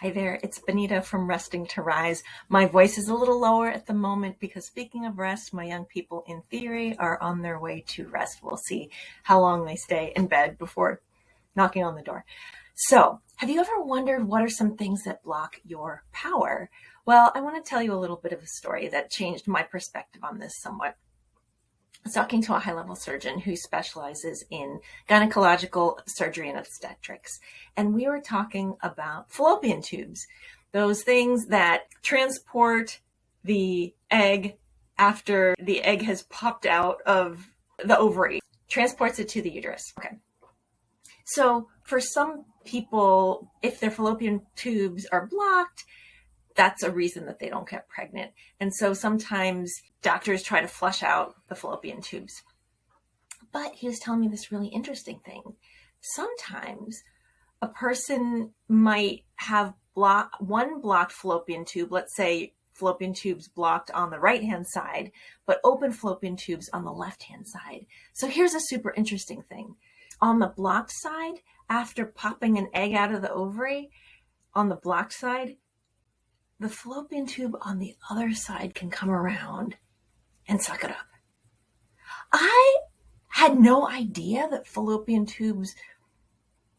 Hi there, it's Benita from Resting to Rise. My voice is a little lower at the moment because speaking of rest, my young people in theory are on their way to rest. We'll see how long they stay in bed before knocking on the door. So, have you ever wondered what are some things that block your power? Well, I want to tell you a little bit of a story that changed my perspective on this somewhat. I was talking to a high-level surgeon who specializes in gynecological surgery and obstetrics. And we were talking about fallopian tubes, those things that transport the egg after the egg has popped out of the ovary, transports it to the uterus. Okay. So for some people, if their fallopian tubes are blocked, that's a reason that they don't get pregnant. And so sometimes doctors try to flush out the fallopian tubes. But he was telling me this really interesting thing. Sometimes a person might have one blocked fallopian tube, let's say fallopian tubes blocked on the right-hand side, but open fallopian tubes on the left-hand side. So here's a super interesting thing. On the blocked side, after popping an egg out of the ovary, on the blocked side, the fallopian tube on the other side can come around and suck it up. I had no idea that fallopian tubes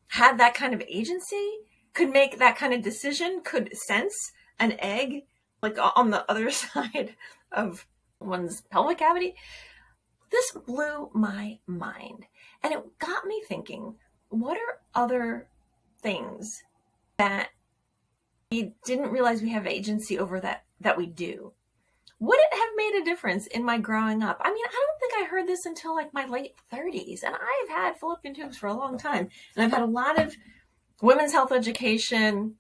had that kind of agency, could make that kind of decision, could sense an egg like on the other side of one's pelvic cavity. This blew my mind. And it got me thinking, what are other things that we didn't realize we have agency over that we do? Would it have made a difference in my growing up? I mean, I don't think I heard this until like my late 30s, and I've had fallopian tubes for a long time, and I've had a lot of women's health education,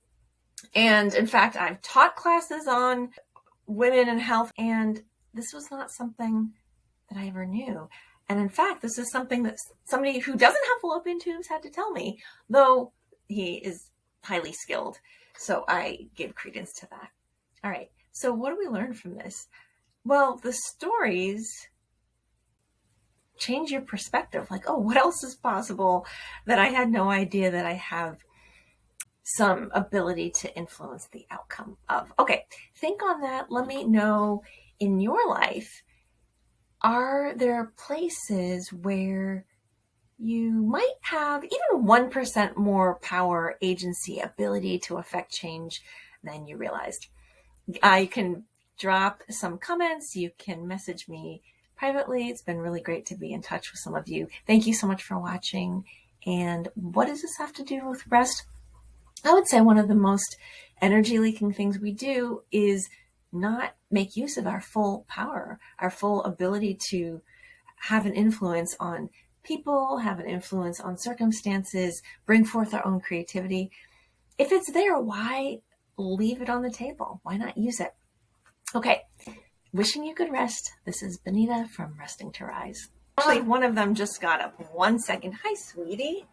and in fact, I've taught classes on women and health, and this was not something that I ever knew. And in fact, this is something that somebody who doesn't have fallopian tubes had to tell me, though he is highly skilled. So I gave credence to that. All right. So what do we learn from this? Well, the stories change your perspective. Like, oh, what else is possible that I had no idea that I have some ability to influence the outcome of? Okay. Think on that. Let me know in your life, are there places where you might have even 1% more power, agency, ability to affect change than you realized? You can drop some comments. You can message me privately. It's been really great to be in touch with some of you. Thank you so much for watching. And what does this have to do with rest? I would say one of the most energy leaking things we do is not make use of our full power, our full ability to have an influence on people, have an influence on circumstances, bring forth our own creativity. If it's there, why leave it on the table? Why not use it? Okay, wishing you good rest. This is Benita from Resting to Rise. Actually, one of them just got up. 1 second. Hi, sweetie.